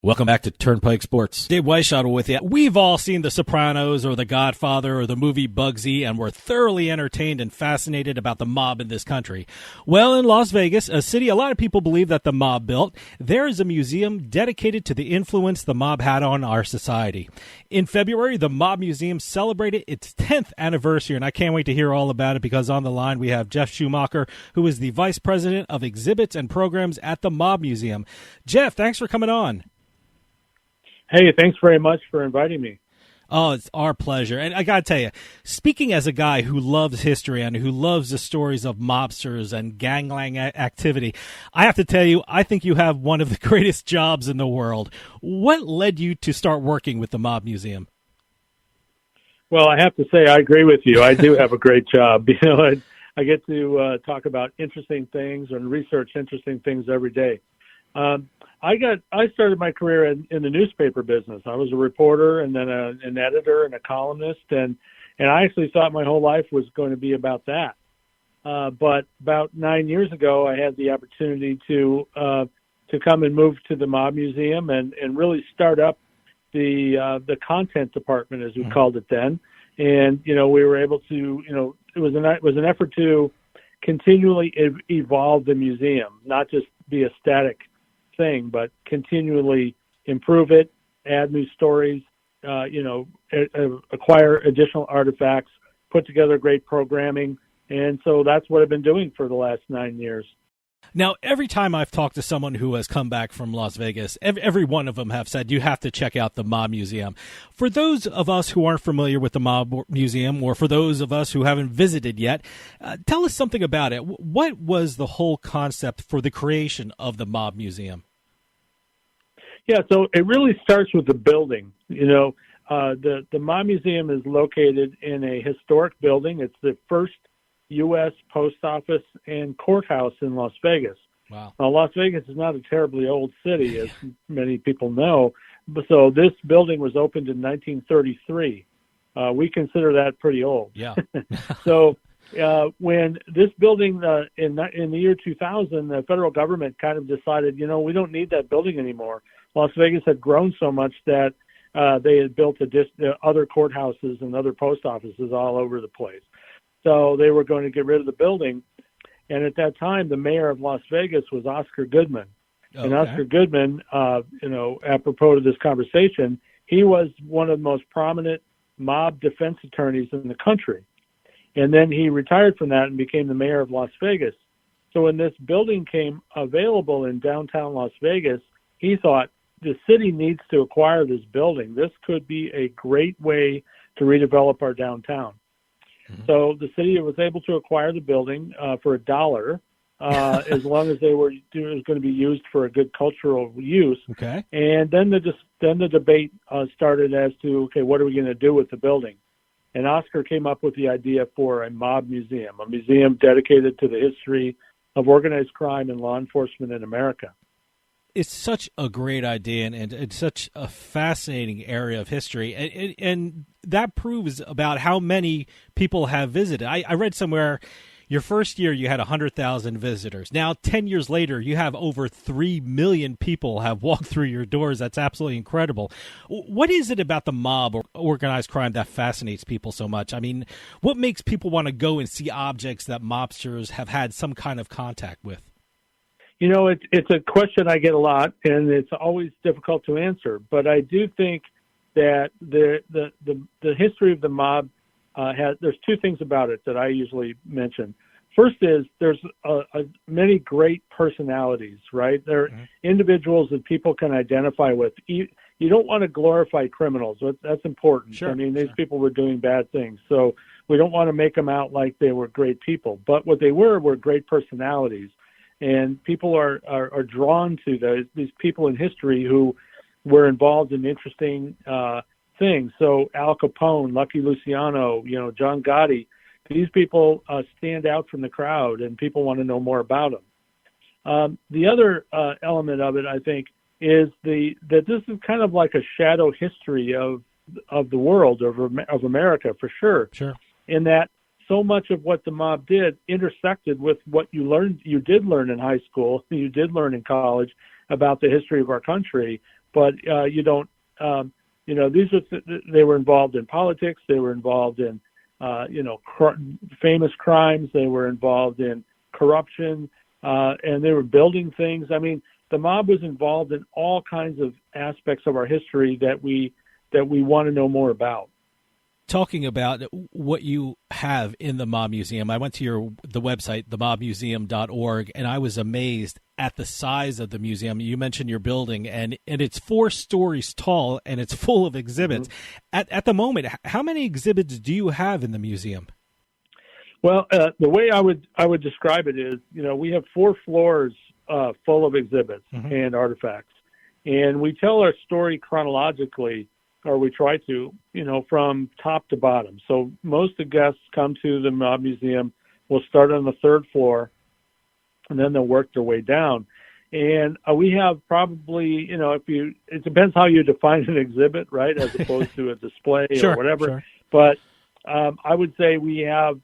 Welcome back to Turnpike Sports. Dave Weishottle with you. We've all seen The Sopranos or The Godfather or the movie Bugsy, and we're thoroughly entertained and fascinated about the mob in this country. Well, in Las Vegas, a city a lot of people believe that the mob built, there is a museum dedicated to the influence the mob had on our society. In February, the Mob Museum celebrated its 10th anniversary, and I can't wait to hear all about it because on the line we have Geoff Schumacher, who is the Vice President of Exhibits and Programs at the Mob Museum. Geoff, thanks for coming on. Hey, thanks very much for inviting me. Oh, it's our pleasure. And I got to tell you, speaking as a guy who loves history and who loves the stories of mobsters and gangland activity, I have to tell you, I think you have one of the greatest jobs in the world. What led you to start working with the Mob Museum? Well, I have to say, I agree with you. I do have a great job. I get to talk about interesting things and research interesting things every day. I started my career in the newspaper business. I was a reporter and then an editor and a columnist, and I actually thought my whole life was going to be about that. But about 9 years ago, I had the opportunity to come and move to the Mob Museum and really start up the content department, as we called it then. And we were able to, it was an effort to continually evolve the museum, not just be a static thing, but continually improve it, add new stories, acquire additional artifacts, put together great programming. And so that's what I've been doing for the last 9 years. Now, every time I've talked to someone who has come back from Las Vegas, every one of them have said, you have to check out the Mob Museum. For those of us who aren't familiar with the Mob Museum, or for those of us who haven't visited yet, tell us something about it. What was the whole concept for the creation of the Mob Museum? Yeah, so it really starts with the building. The Mob Museum is located in a historic building. It's the first U.S. post office and courthouse in Las Vegas. Wow. Now, Las Vegas is not a terribly old city, as many people know. So this building was opened in 1933. We consider that pretty old. Yeah. So when this building in the year 2000, the federal government kind of decided, we don't need that building anymore. Las Vegas had grown so much that they had built other courthouses and other post offices all over the place. So they were going to get rid of the building. And at that time, the mayor of Las Vegas was Oscar Goodman. Okay. And Oscar Goodman, apropos to this conversation, he was one of the most prominent mob defense attorneys in the country. And then he retired from that and became the mayor of Las Vegas. So when this building came available in downtown Las Vegas, he thought, the city needs to acquire this building. This could be a great way to redevelop our downtown. Mm-hmm. So the city was able to acquire the building for $1, as long as it was going to be used for a good cultural use. Okay. And then the debate started as to, okay, what are we going to do with the building? And Oscar came up with the idea for a mob museum, a museum dedicated to the history of organized crime and law enforcement in America. It's such a great idea, and it's such a fascinating area of history. And that proves about how many people have visited. I read somewhere your first year you had 100,000 visitors. Now, 10 years later, you have over 3 million people have walked through your doors. That's absolutely incredible. What is it about the mob or organized crime that fascinates people so much? I mean, what makes people want to go and see objects that mobsters have had some kind of contact with? It's a question I get a lot, and it's always difficult to answer. But I do think that the history of the mob there's two things about it that I usually mention. First is there's many great personalities, right? They're individuals that people can identify with. You don't want to glorify criminals. That's important. Sure. I mean, these people were doing bad things. So we don't want to make them out like they were great people. But what they were great personalities. And people are drawn to these people in history who were involved in interesting things. So Al Capone, Lucky Luciano, John Gotti, these people stand out from the crowd, and people want to know more about them. The other element of it, I think, is that this is kind of like a shadow history of the world, of America, for sure. Sure. In that so much of what the mob did intersected with what you did learn in high school, you did learn in college, about the history of our country, but you don't. These they were involved in politics. They were involved in famous crimes. They were involved in corruption, and they were building things. I mean, the mob was involved in all kinds of aspects of our history that we want to know more about. Talking about what you have in the Mob Museum, I went to the website, themobmuseum.org, and I was amazed at the size of the museum. You mentioned your building, and it's 4 stories tall, and it's full of exhibits. Mm-hmm. At the moment, how many exhibits do you have in the museum? Well, the way I would describe it is, we have 4 floors full of exhibits mm-hmm. and artifacts, and we tell our story chronologically, or we try to, from top to bottom. So most of the guests come to the Mob Museum. We'll start on the 3rd floor, and then they'll work their way down. And we have probably, it depends how you define an exhibit, right, as opposed to a display sure, or whatever. Sure. But I would say we have,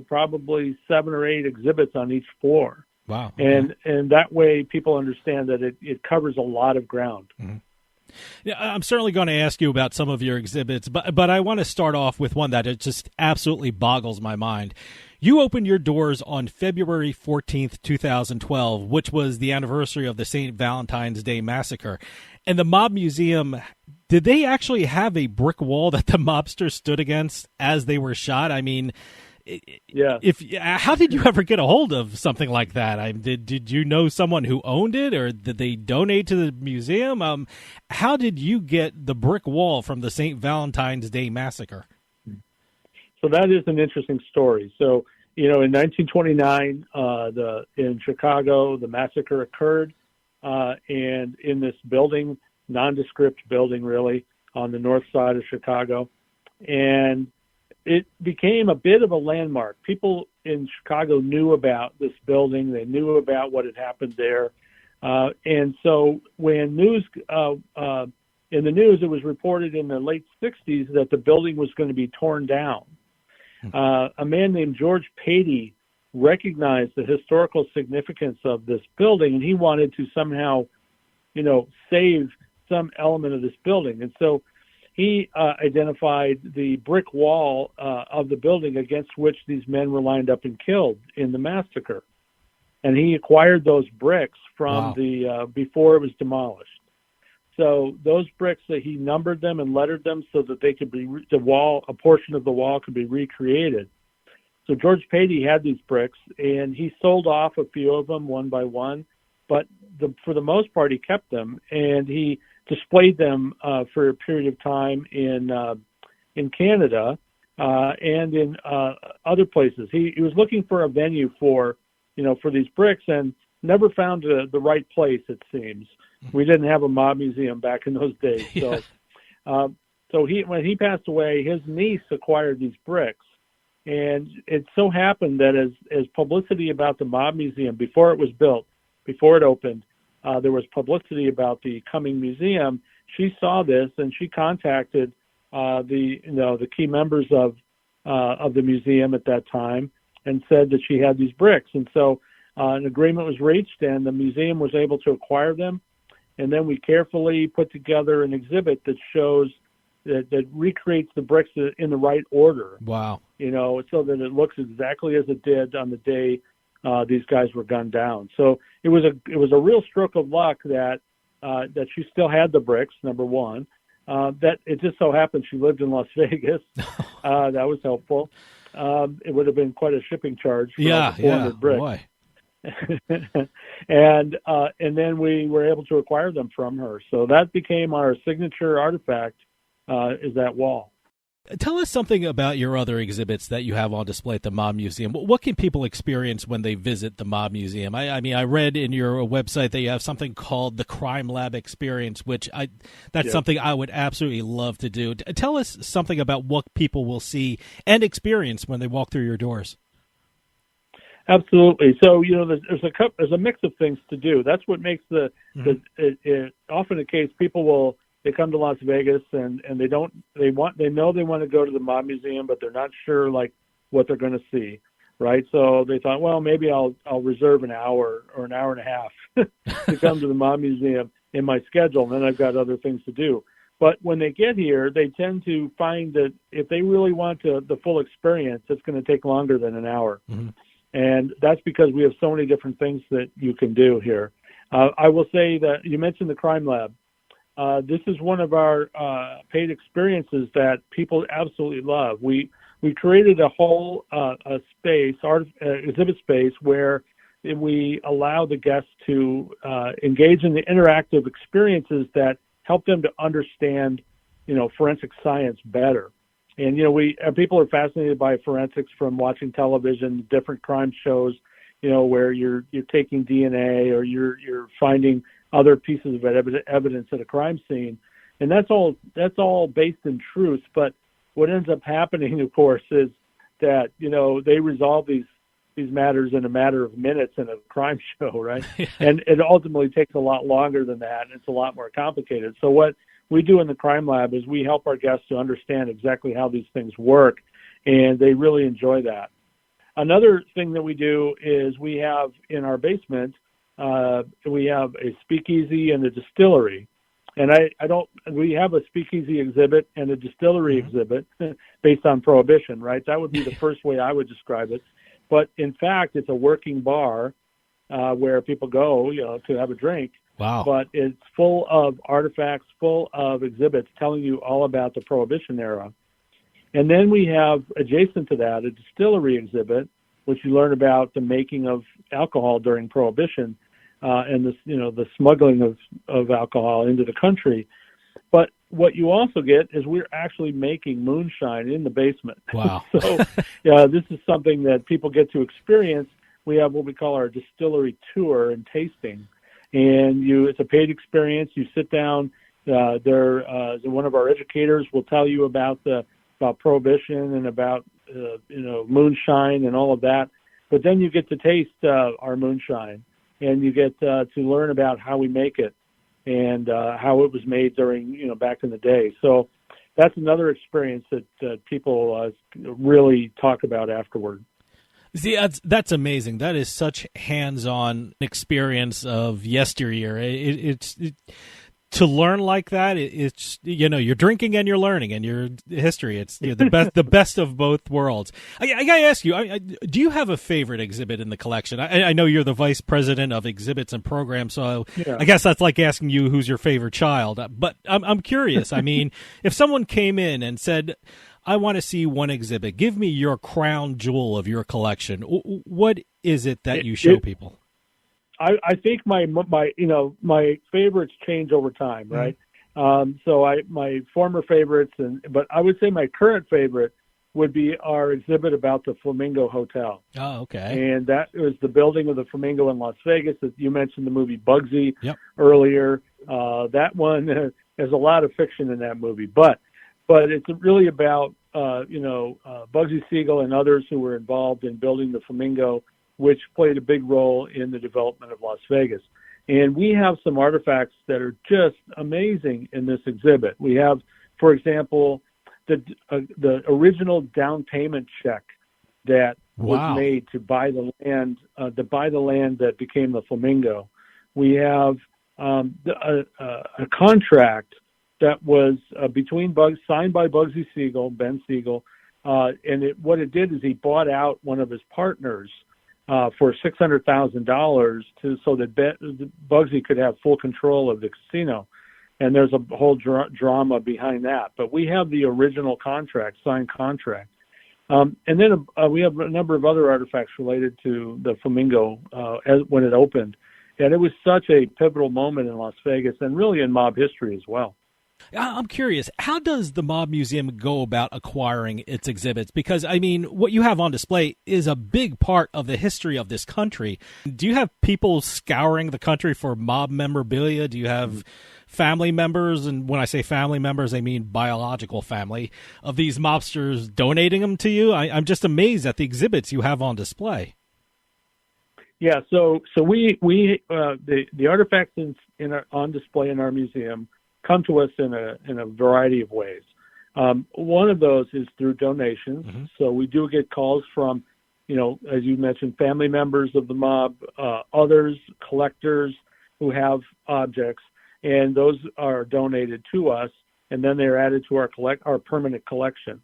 probably 7 or 8 exhibits on each floor. Wow. Okay. And that way people understand that it covers a lot of ground. Mm-hmm. Yeah, I'm certainly going to ask you about some of your exhibits, but I want to start off with one that it just absolutely boggles my mind. You opened your doors on February 14th, 2012, which was the anniversary of the St. Valentine's Day Massacre. And the Mob Museum, did they actually have a brick wall that the mobsters stood against as they were shot? I mean, yeah. How did you ever get a hold of something like that? Did you know someone who owned it, or did they donate to the museum? How did you get the brick wall from the St. Valentine's Day Massacre? So that is an interesting story. So, in 1929, in Chicago, the massacre occurred, and in this building, nondescript building, really, on the north side of Chicago, and it became a bit of a landmark. People in Chicago knew about this building. They knew about what had happened there. And so when in the news, it was reported in the late 60s that the building was going to be torn down. A man named George Patey recognized the historical significance of this building, and he wanted to somehow, save some element of this building. And so he identified the brick wall of the building against which these men were lined up and killed in the massacre. And he acquired those bricks from before it was demolished. So those bricks, that he numbered them and lettered them so that they could be a portion of the wall could be recreated. So George Patey had these bricks, and he sold off a few of them one by one, but for the most part, he kept them, and he displayed them for a period of time in Canada and in other places. He was looking for a venue for these bricks, and never found the right place. It seems we didn't have a mob museum back in those days. So, when he passed away, his niece acquired these bricks, and it so happened that as publicity about the Mob Museum before it was built, before it opened, there was publicity about the coming museum. She saw this, and she contacted the key members of the museum at that time, and said that she had these bricks. And so an agreement was reached, and the museum was able to acquire them. And then we carefully put together an exhibit that shows that recreates the bricks in the right order. Wow! So that it looks exactly as it did on the day these guys were gunned down. So it was a real stroke of luck that she still had the bricks. Number one, that it just so happened she lived in Las Vegas. That was helpful. It would have been quite a shipping charge for 400 bricks. Boy. And then we were able to acquire them from her. So that became our signature artifact, is that wall. Tell us something about your other exhibits that you have on display at the Mob Museum. What can people experience when they visit the Mob Museum? I mean, I read in your website that you have something called the Crime Lab Experience, which that's something I would absolutely love to do. Tell us something about what people will see and experience when they walk through your doors. Absolutely. So there's a mix of things to do. That's what makes often the case. People they come to Las Vegas and they know they want to go to the Mob Museum, but they're not sure like what they're going to see. right? So they thought, well, maybe I'll reserve an hour or an hour and a half to come to the Mob Museum in my schedule, and then I've got other things to do. But when they get here, they tend to find that if they really want the full experience, it's going to take longer than an hour. Mm-hmm. And that's because we have so many different things that you can do here. I will say that you mentioned the Crime Lab. This is one of our paid experiences that people absolutely love. We created a whole exhibit space where we allow the guests to engage in the interactive experiences that help them to understand, forensic science better. And, people are fascinated by forensics from watching television, different crime shows, where you're taking DNA or you're finding other pieces of evidence at a crime scene. And that's all based in truth. But what ends up happening, of course, is that, they resolve these matters in a matter of minutes in a crime show, right? And it ultimately takes a lot longer than that, and it's a lot more complicated. So what we do in the Crime Lab is we help our guests to understand exactly how these things work, and they really enjoy that. Another thing that we do is we have in our basement, we have a speakeasy and a distillery. And we have a speakeasy exhibit and a distillery exhibit based on Prohibition, right? That would be the first way I would describe it. But in fact, it's a working bar where people go, to have a drink. Wow. But it's full of artifacts, full of exhibits telling you all about the Prohibition era. And then we have, adjacent to that, a distillery exhibit, which you learn about the making of alcohol during Prohibition and the smuggling of alcohol into the country. But what you also get is we're actually making moonshine in the basement. Wow. So this is something that people get to experience. We have what we call our distillery tour and tasting. And it's a paid experience. You sit down. One of our educators will tell you about Prohibition and about moonshine and all of that. But then you get to taste our moonshine, and you get to learn about how we make it and how it was made during back in the day. So that's another experience that people really talk about afterward. See, that's amazing. That is such hands-on experience of yesteryear. To learn like that, it's you're drinking and you're learning, and your history. It's the best of both worlds. I gotta ask you, do you have a favorite exhibit in the collection? I know you're the vice president of exhibits and programs, so I guess that's like asking you who's your favorite child. But I'm curious. I mean, if someone came in and said, I want to see one exhibit. Give me your crown jewel of your collection. What is it that you show people? I think my favorites change over time, right? Mm-hmm. My former favorites, but I would say my current favorite would be our exhibit about the Flamingo Hotel. Oh, okay. And that was the building of the Flamingo in Las Vegas. You mentioned the movie Bugsy earlier. That one there's a lot of fiction in that movie, but it's really about Bugsy Siegel and others who were involved in building the Flamingo, which played a big role in the development of Las Vegas. And we have some artifacts that are just amazing in this exhibit. We have, for example, the original down payment check that was made to buy the land that became the Flamingo. We have a contract that was signed by Bugsy Siegel, Ben Siegel, and what it did is he bought out one of his partners for $600,000 so that Bugsy could have full control of the casino. And there's a whole drama behind that. But we have the original signed contract. And then we have a number of other artifacts related to the Flamingo when it opened. And it was such a pivotal moment in Las Vegas and really in mob history as well. I'm curious, how does the Mob Museum go about acquiring its exhibits? Because, I mean, what you have on display is a big part of the history of this country. Do you have people scouring the country for mob memorabilia? Do you have family members, and when I say family members, I mean biological family, of these mobsters donating them to you? I'm just amazed at the exhibits you have on display. Yeah, so we the artifacts on display in our museum come to us in a variety of ways. One of those is through donations. Mm-hmm. So we do get calls from as you mentioned, family members of the mob, others, collectors who have objects, and those are donated to us, and then they're added to our permanent collection.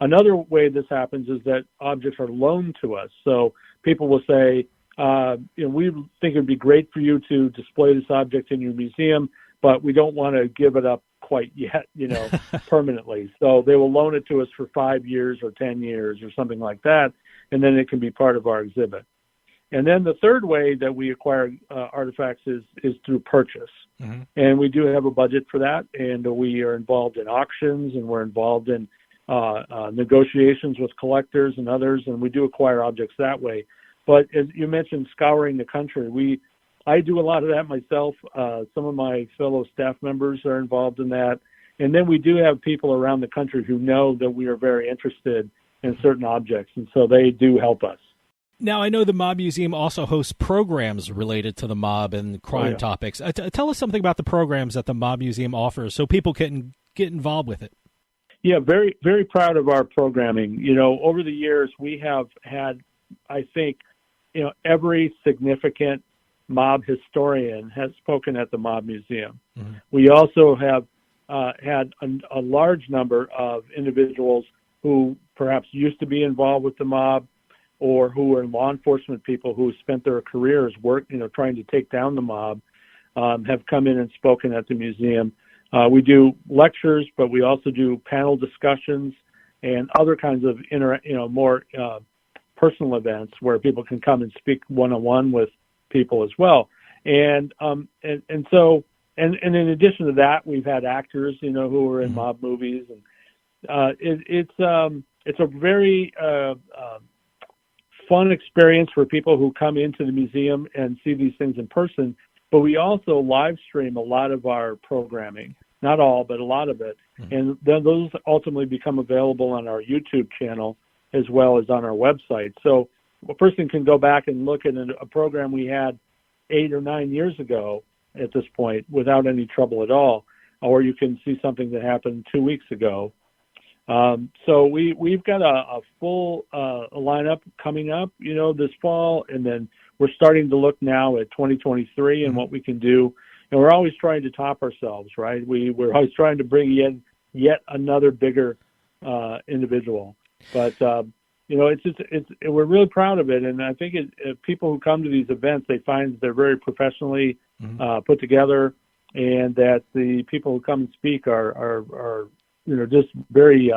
Another way this happens is that objects are loaned to us. So people will say, we think it would be great for you to display this object in your museum, but we don't want to give it up quite yet, permanently. So they will loan it to us for 5 years or 10 years or something like that, and then it can be part of our exhibit. And then the third way that we acquire artifacts is through purchase. Mm-hmm. And we do have a budget for that, and we are involved in auctions, and we're involved in negotiations with collectors and others, and we do acquire objects that way. But as you mentioned, scouring the country, I do a lot of that myself. Some of my fellow staff members are involved in that. And then we do have people around the country who know that we are very interested in certain objects, and so they do help us. Now, I know the Mob Museum also hosts programs related to the mob and crime topics. Tell us something about the programs that the Mob Museum offers so people can get involved with it. Yeah, very, very proud of our programming. Over the years, we have had, I think, every significant mob historian has spoken at the Mob Museum. Mm-hmm. We also have had a large number of individuals who perhaps used to be involved with the mob, or who are law enforcement people who spent their careers trying to take down the mob, have come in and spoken at the museum. We do lectures, but we also do panel discussions and other kinds of more personal events where people can come and speak one-on-one with people as well. And in addition to that, we've had actors, who are in mob movies, and it's a very fun experience for people who come into the museum and see these things in person. But we also live stream a lot of our programming, not all, but a lot of it. Mm-hmm. And then those ultimately become available on our YouTube channel as well as on our website. So a person can go back and look at a program we had 8 or 9 years ago at this point without any trouble at all, or you can see something that happened 2 weeks ago. So we've got a full lineup coming up, this fall, and then we're starting to look now at 2023 and what we can do. And we're always trying to top ourselves, right? We're always trying to bring in yet another bigger individual. But we're really proud of it, and I think people who come to these events, they find that they're very professionally put together, and that the people who come and speak are just very,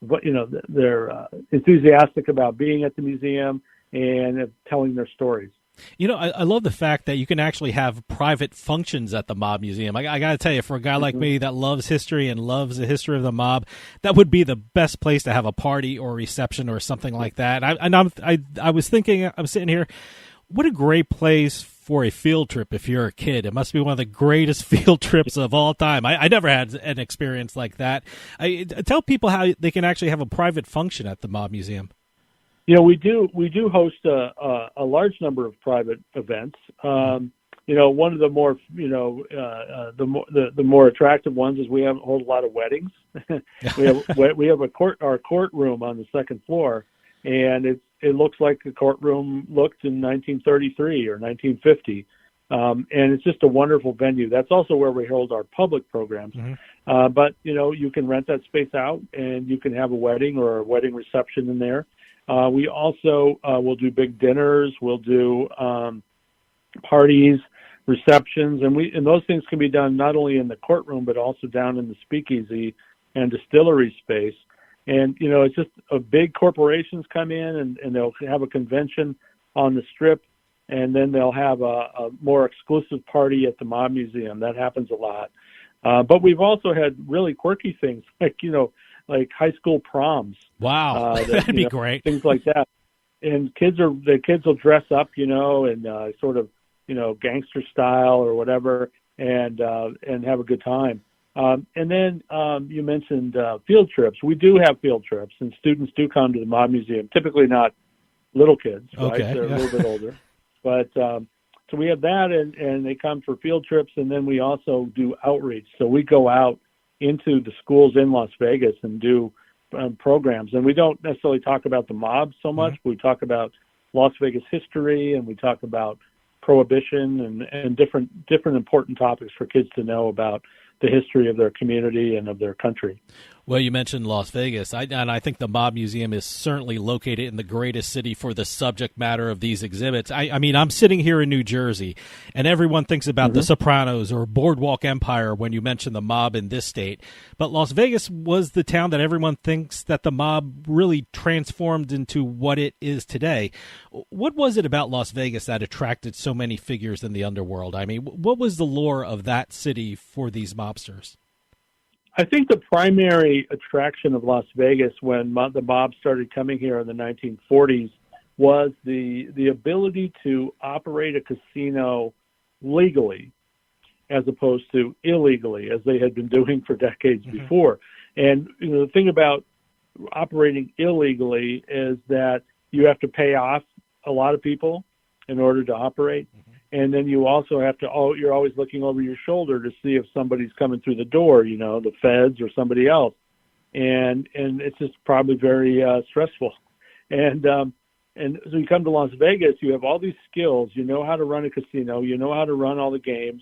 they're enthusiastic about being at the museum and telling their stories. I love the fact that you can actually have private functions at the Mob Museum. I got to tell you, for a guy like me that loves history and loves the history of the mob, that would be the best place to have a party or reception or something like that. I was thinking, I'm sitting here, what a great place for a field trip if you're a kid. It must be one of the greatest field trips of all time. I never had an experience like that. Tell people how they can actually have a private function at the Mob Museum. We do host a large number of private events. One of the more the more attractive ones is we hold a lot of weddings. we have our courtroom on the second floor, and it looks like the courtroom looked in 1933 or 1950. And it's just a wonderful venue. That's also where we hold our public programs. Mm-hmm. But you can rent that space out, and you can have a wedding or a wedding reception in there. We also will do big dinners. We'll do parties, receptions, and those things can be done not only in the courtroom but also down in the speakeasy and distillery space. And it's just big corporations come in and they'll have a convention on the Strip, and then they'll have a more exclusive party at the Mob Museum. That happens a lot. But we've also had really quirky things like high school proms. Wow, that'd be great. Things like that, and the kids will dress up, and sort of, gangster style or whatever, and have a good time. And then you mentioned field trips. We do have field trips, and students do come to the Mob Museum. Typically not little kids, right? Okay, they're a little bit older, but so we have that, and they come for field trips, and then we also do outreach. So we go out into the schools in Las Vegas and do programs. And we don't necessarily talk about the mob so much. We talk about Las Vegas history, and we talk about prohibition and different important topics for kids to know about the history of their community and of their country. Well, you mentioned Las Vegas, and I think the Mob Museum is certainly located in the greatest city for the subject matter of these exhibits. I mean, I'm sitting here in New Jersey, and everyone thinks about The Sopranos or Boardwalk Empire when you mention the mob in this state. But Las Vegas was the town that everyone thinks that the mob really transformed into what it is today. What was it about Las Vegas that attracted so many figures in the underworld? I mean, what was the lure of that city for these mobsters? I think the primary attraction of Las Vegas when the mob started coming here in the 1940s was the ability to operate a casino legally as opposed to illegally, as they had been doing for decades before. And the thing about operating illegally is that you have to pay off a lot of people in order to operate. And then you also have to, you're always looking over your shoulder to see if somebody's coming through the door, the feds or somebody else. And it's just probably very stressful. And so you come to Las Vegas, you have all these skills. You know how to run a casino. You know how to run all the games.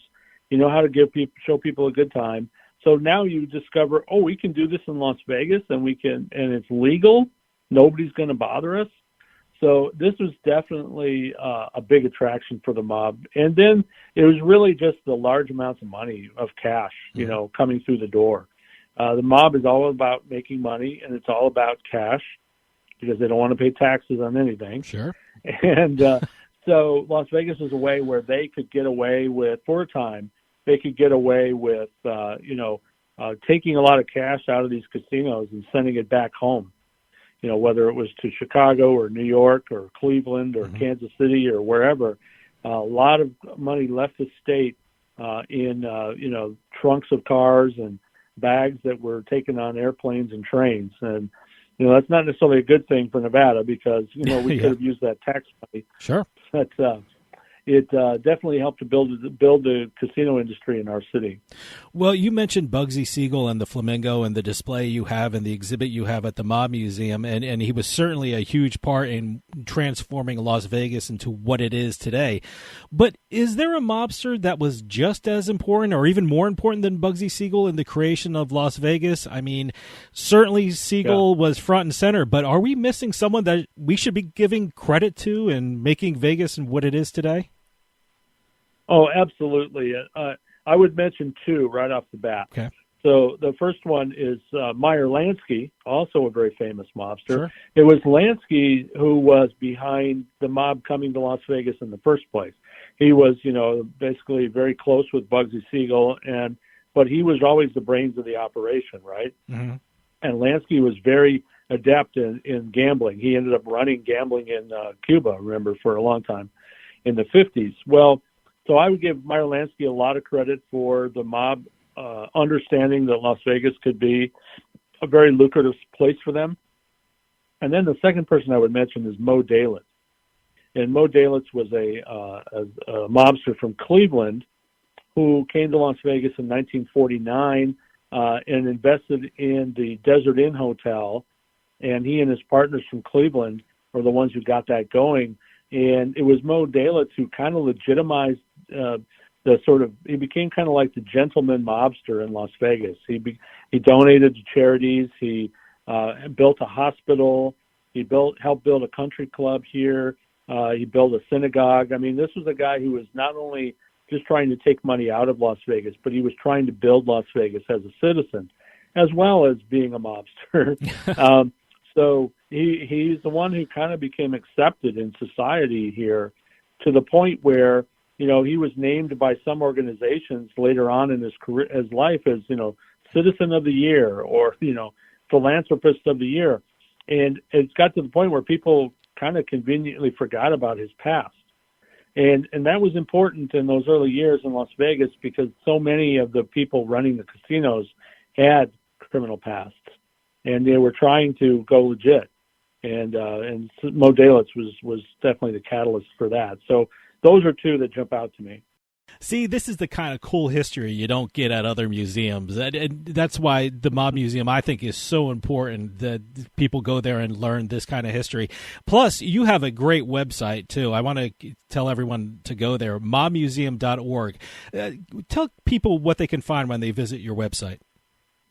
You know how to show people a good time. So now you discover, we can do this in Las Vegas, and it's legal. Nobody's going to bother us. So this was definitely a big attraction for the mob. And then it was really just the large amounts of money, of cash, coming through the door. The mob is all about making money, and it's all about cash because they don't want to pay taxes on anything. Sure. And so Las Vegas was a way where they could get away with, for a time, they could get away with, taking a lot of cash out of these casinos and sending it back home. Whether it was to Chicago or New York or Cleveland or Kansas City or wherever, a lot of money left the state in trunks of cars and bags that were taken on airplanes and trains. And, that's not necessarily a good thing for Nevada because, we could have used that tax money. Sure. But it definitely helped to build the casino industry in our city. Well, you mentioned Bugsy Siegel and the Flamingo and the display you have and the exhibit you have at the Mob Museum, and he was certainly a huge part in transforming Las Vegas into what it is today. But is there a mobster that was just as important or even more important than Bugsy Siegel in the creation of Las Vegas? I mean, certainly Siegel was front and center, but are we missing someone that we should be giving credit to and making Vegas and what it is today? Oh, absolutely. I would mention two right off the bat. Okay. So the first one is Meyer Lansky, also a very famous mobster. Sure. It was Lansky who was behind the mob coming to Las Vegas in the first place. He was, basically very close with Bugsy Siegel, but he was always the brains of the operation, right? Mm-hmm. And Lansky was very adept in gambling. He ended up running gambling in Cuba, remember, for a long time in the 50s. Well, so I would give Meyer Lansky a lot of credit for the mob understanding that Las Vegas could be a very lucrative place for them. And then the second person I would mention is Mo Dalitz. And Mo Dalitz was a mobster from Cleveland who came to Las Vegas in 1949 and invested in the Desert Inn Hotel. And he and his partners from Cleveland were the ones who got that going. And it was Mo Dalitz who kind of legitimized he became kind of like the gentleman mobster in Las Vegas. He donated to charities. He built a hospital. He helped build a country club here. He built a synagogue. I mean, this was a guy who was not only just trying to take money out of Las Vegas, but he was trying to build Las Vegas as a citizen, as well as being a mobster. So he's the one who kind of became accepted in society here to the point where, he was named by some organizations later on in his career, his life as, Citizen of the Year or, Philanthropist of the Year. And it's got to the point where people kind of conveniently forgot about his past. And that was important in those early years in Las Vegas because so many of the people running the casinos had criminal pasts. And they were trying to go legit. And Mo Dalitz was definitely the catalyst for that. So those are two that jump out to me. See, this is the kind of cool history you don't get at other museums. And that's why the Mob Museum, I think, is so important that people go there and learn this kind of history. Plus, you have a great website, too. I want to tell everyone to go there, mobmuseum.org. Tell people what they can find when they visit your website.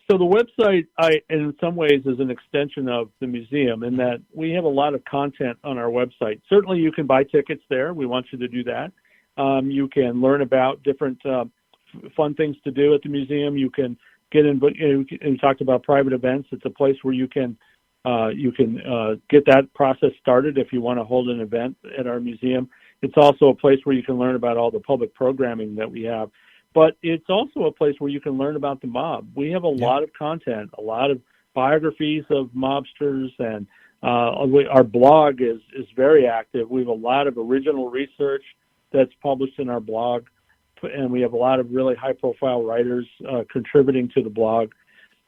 So the website, in some ways, is an extension of the museum in that we have a lot of content on our website. Certainly, you can buy tickets there. We want you to do that. You can learn about different fun things to do at the museum. You can get in. You talked about private events. It's a place where you can get that process started if you want to hold an event at our museum. It's also a place where you can learn about all the public programming that we have. But it's also a place where you can learn about the mob. We have a lot of content, a lot of biographies of mobsters, and our blog is very active. We have a lot of original research that's published in our blog, and we have a lot of really high-profile writers contributing to the blog.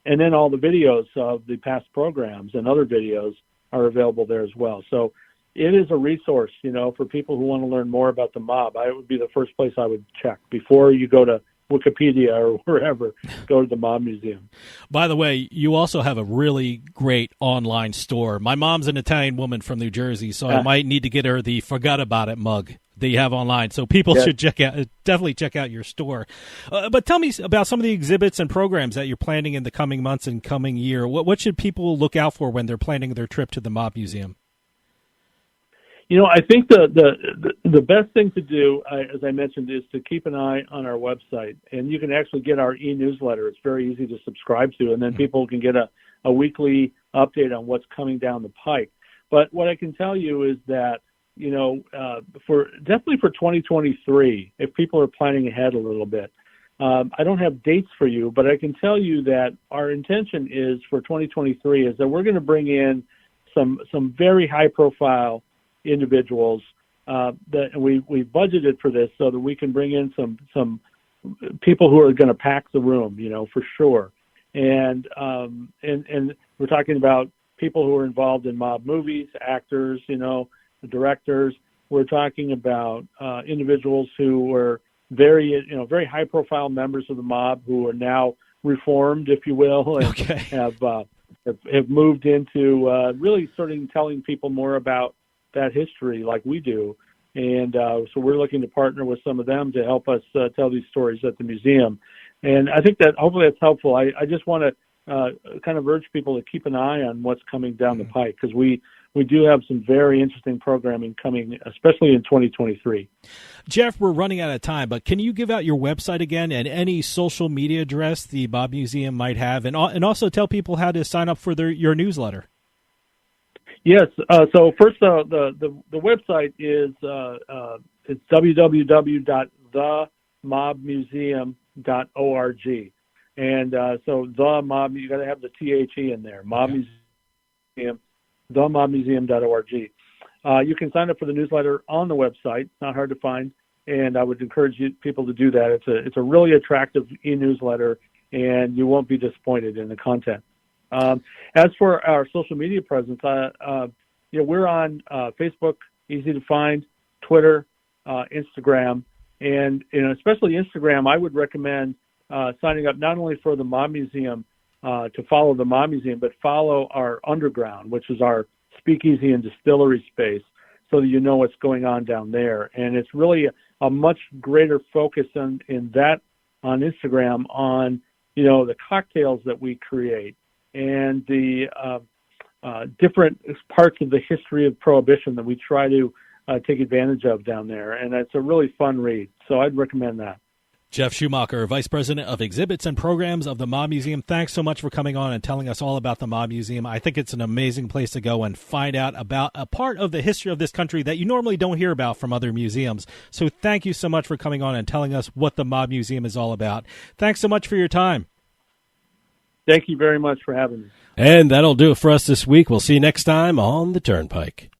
And then all the videos of the past programs and other videos are available there as well. So it is a resource, for people who want to learn more about the mob. It would be the first place I would check before you go to Wikipedia or wherever. Go to the Mob Museum. By the way, you also have a really great online store. My mom's an Italian woman from New Jersey, so I might need to get her the Forgot About It mug that you have online. So people should definitely check out your store. But tell me about some of the exhibits and programs that you're planning in the coming months and coming year. What should people look out for when they're planning their trip to the Mob Museum? I think the best thing to do, as I mentioned, is to keep an eye on our website. And you can actually get our e-newsletter. It's very easy to subscribe to. And then people can get a weekly update on what's coming down the pike. But what I can tell you is that, definitely for 2023, if people are planning ahead a little bit, I don't have dates for you, but I can tell you that our intention is for 2023 is that we're going to bring in some very high-profile individuals that we budgeted for this so that we can bring in some people who are going to pack the room, for sure. And we're talking about people who are involved in mob movies, actors, directors. We're talking about individuals who were very high profile members of the mob who are now reformed, if you will, and have moved into really sort of telling people more about that history like we do. And so we're looking to partner with some of them to help us tell these stories at the museum. And I think that hopefully that's helpful. I just want to kind of urge people to keep an eye on what's coming down the pike, because we do have some very interesting programming coming, especially in 2023. Geoff, we're running out of time, but can you give out your website again and any social media address the Mob Museum might have, and also tell people how to sign up for your newsletter? Yes. So first, the website is it's www.themobmuseum.org, and so the mob, you got to have the THE in there. Mob Museum, themobmuseum.org. You can sign up for the newsletter on the website. It's not hard to find, and I would encourage people to do that. It's a really attractive e-newsletter, and you won't be disappointed in the content. As for our social media presence, we're on Facebook, easy to find, Twitter, Instagram, and especially Instagram. I would recommend signing up not only for the Mob Museum to follow the Mob Museum, but follow our underground, which is our speakeasy and distillery space, so that you know what's going on down there. And it's really a much greater focus on Instagram on the cocktails that we create and the different parts of the history of Prohibition that we try to take advantage of down there. And it's a really fun read. So I'd recommend that. Geoff Schumacher, Vice President of Exhibits and Programs of the Mob Museum, thanks so much for coming on and telling us all about the Mob Museum. I think it's an amazing place to go and find out about a part of the history of this country that you normally don't hear about from other museums. So thank you so much for coming on and telling us what the Mob Museum is all about. Thanks so much for your time. Thank you very much for having me. And that'll do it for us this week. We'll see you next time on the Turnpike.